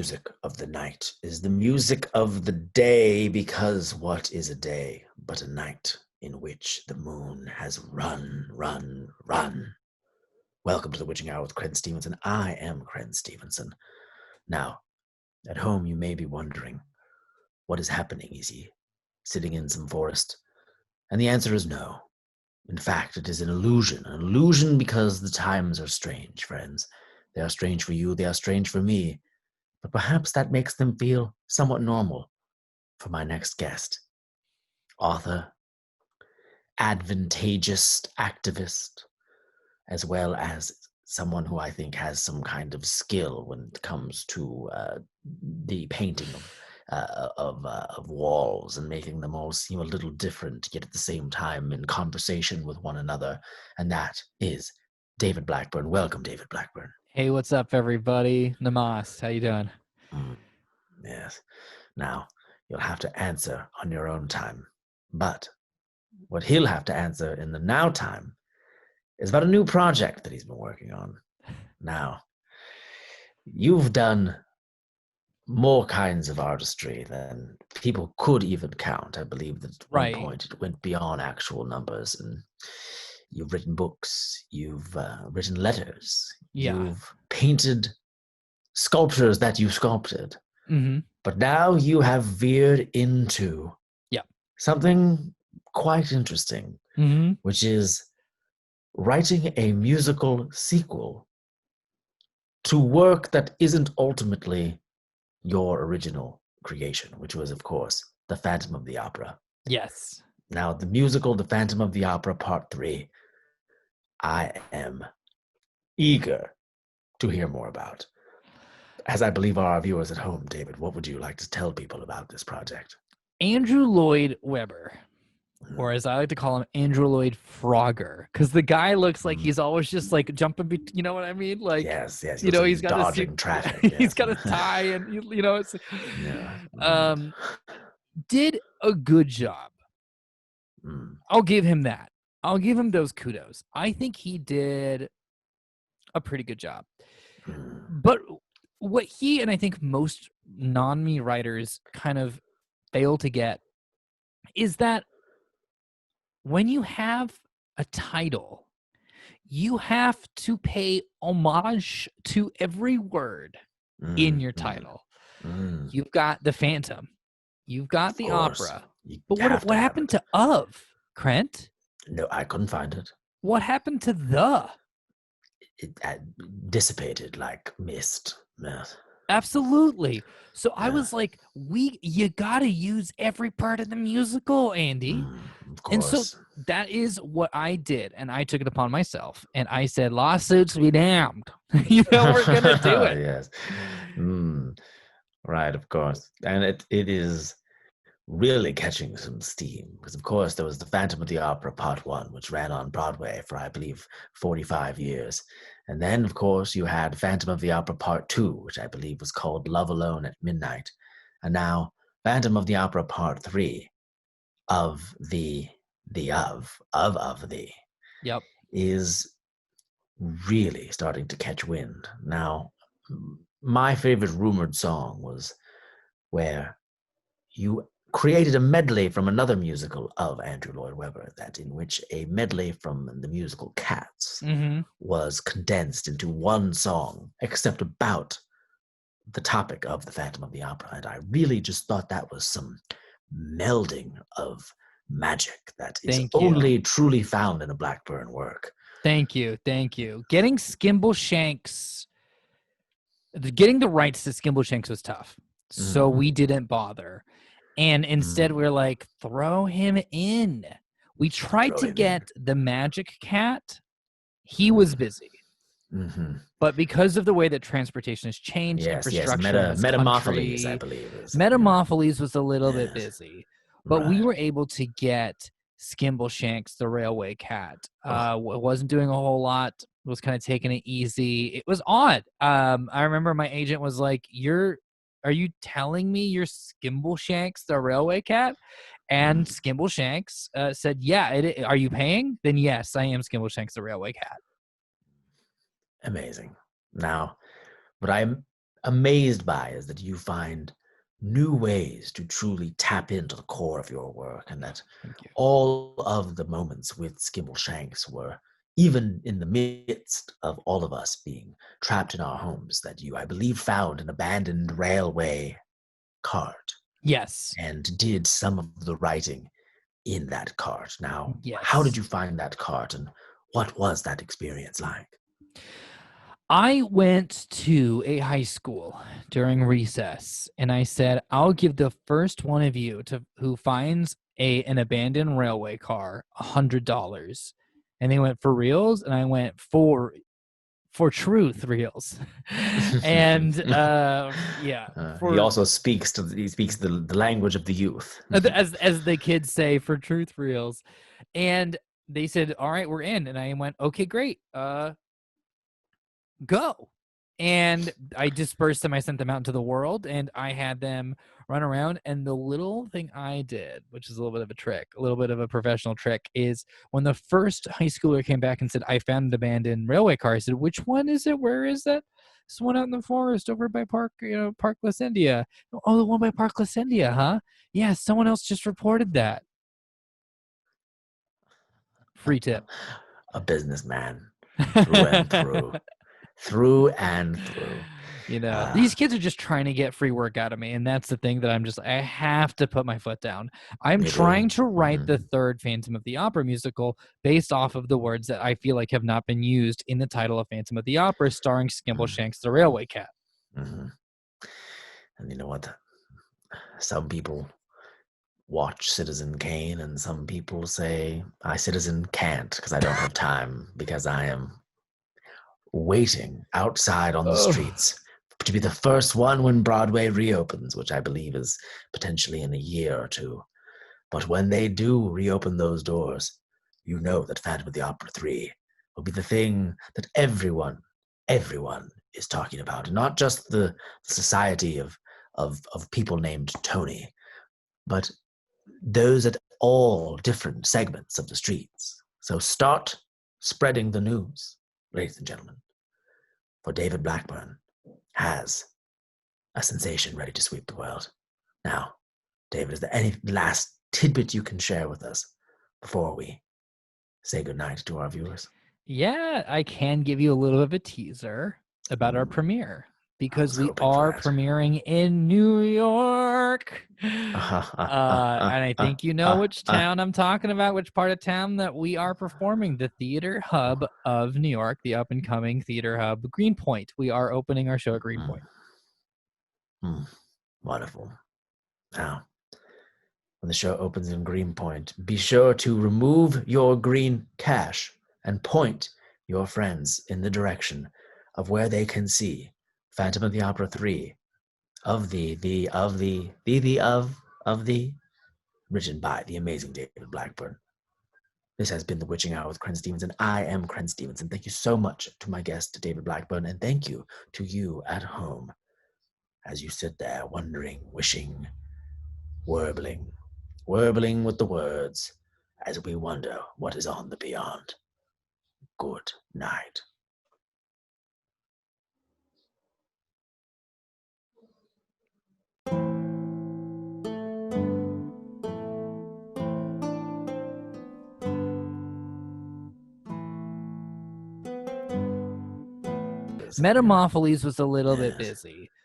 music of the night is the music of the day, because what is a day but a night in which the moon has run, run, run? Welcome to the Witching Hour with Crent Stevenson. I am Crent Stevenson. Now, at home you may be wondering, what is happening? Is he sitting in some forest? And the answer is no. In fact, it is an illusion because the times are strange, friends. They are strange for you, they are strange for me, but perhaps that makes them feel somewhat normal for my next guest. Author, advantageous activist, as well as someone who I think has some kind of skill when it comes to the painting of walls and making them all seem a little different, yet at the same time in conversation with one another. And that is David Blackburn. Welcome, David Blackburn. Hey, what's up, everybody? Namas, how you doing? Yes. Now, you'll have to answer on your own time. But what he'll have to answer in the now time is about a new project that he's been working on. Now, you've done more kinds of artistry than people could even count. I believe that at one point it went beyond actual numbers, and you've written books, you've written letters, you've painted sculptures that you sculpted. Mm-hmm. But now you have veered into something quite interesting, which is writing a musical sequel to work that isn't ultimately your original creation, which was, of course, The Phantom of the Opera. Yes. Now, the musical The Phantom of the Opera Part 3, I am eager to hear more about. As I believe our viewers at home, David, what would you like to tell people about this project? Andrew Lloyd Webber, or as I like to call him, Andrew Lloyd Frogger, because the guy looks like he's always just like jumping, you know what I mean? Like, yes, you know, like he's got dodging traffic. He's got a tie, and you know, it's did a good job. I'll give him that. I'll give him those kudos. I think he did a pretty good job. But what he and I think most non-me writers kind of fail to get is that when you have a title, you have to pay homage to every word in your title. You've got the Phantom, you've got the opera, but what happened to of, Crent? No, I couldn't find it. What happened to the? It dissipated like mist. Yes. Absolutely. So I was like, you gotta use every part of the musical, Andy. Of course. And so that is what I did, and I took it upon myself, and I said, lawsuits be damned. You know, we're gonna do it. Yes. Right, of course. And it is really catching some steam, because of course there was The Phantom of the Opera Part 1, which ran on Broadway for, I believe, 45 years. And then, of course, you had Phantom of the Opera Part 2, which I believe was called Love Alone at Midnight. And now Phantom of the Opera Part 3 of the is really starting to catch wind. Now, my favorite rumored song was where you created a medley from another musical of Andrew Lloyd Webber, that in which a medley from the musical Cats was condensed into one song, except about the topic of the Phantom of the Opera. And I really just thought that was some melding of magic that is only truly found in a Blackburn work. Thank you. Getting Skimbleshanks, getting the rights to Skimbleshanks was tough. So we didn't bother. And instead we're like, throw him in. We tried to get the Magic Cat. He was busy. But because of the way that transportation has changed, infrastructure in this Metamorpholis, country, I believe. Metamorpholis was a little bit busy. But we were able to get Skimbleshanks, the railway cat. Wasn't doing a whole lot. Was kind of taking it easy. It was odd. I remember my agent was like, are you telling me you're Skimbleshanks, the railway cat? And Skimbleshanks said, yeah. Are you paying? Then yes, I am Skimbleshanks, the railway cat. Amazing. Now, what I'm amazed by is that you find new ways to truly tap into the core of your work, and that Thank you. all of the moments with Skimbleshanks were, even in the midst of all of us being trapped in our homes, that you, I believe, found an abandoned railway cart Yes. and did some of the writing in that cart. Now, how did Yes. you find that cart, and what was that experience like? I went to a high school during recess and I said, I'll give the first one of you who finds an abandoned railway car $100. And they went, for reals? And I went, for truth reals. And yeah, He for also speaks the language of the youth. as the kids say, for truth reals. And they said, all right, we're in. And I went, okay, great. Go. And I dispersed them. I sent them out into the world and I had them run around. And the little thing I did, which is a little bit of a trick, a little bit of a professional trick, is when the first high schooler came back and said, I found an abandoned railway car, I said, which one is it? Where is that? This one out in the forest over by Park India. Oh, the one by Park India, huh? Yeah, someone else just reported that. Free tip. A businessman through and through. Through and through. These kids are just trying to get free work out of me, and that's the thing that I have to put my foot down. I'm You do. trying to write the Mhm. third Phantom of the Opera musical based off of the words that I feel like have not been used in the title of Phantom of the Opera, starring Skimbleshanks the Railway Cat. Mhm. And you know what? Some people watch Citizen Kane, and some people say, I Citizen can't because I don't have time because I am waiting outside on the Oh, streets to be the first one when Broadway reopens, which I believe is potentially in a year or two. But when they do reopen those doors, you know that Phantom of the Opera 3 will be the thing that everyone is talking about. And not just the society of people named Tony, but those at all different segments of the streets. So start spreading the news, ladies and gentlemen, for David Blackburn has a sensation ready to sweep the world. Now, David, is there any last tidbit you can share with us before we say goodnight to our viewers? yeah, I can give you a little bit of a teaser about our Mm, premiere I because was we hoping for are that. premiering in New York. And I think you know which town I'm talking about, which part of town that we are performing, the theater hub of New York, the up and coming theater hub, Greenpoint. We are opening our show at Mm, Greenpoint. wonderful. Now, when the show opens in Greenpoint, be sure to remove your green cash and point your friends in the direction of where they can see Phantom of the Opera 3 of the written by the amazing David Blackburn. This has been The Witching Hour with Crent Stevenson. I am Crent Stevenson. Thank you so much to my guest, David Blackburn, and thank you to you at home as you sit there wondering, wishing, warbling, warbling with the words as we wonder what is on the beyond. Good night. Metamorpholes was a little bit Yes. busy.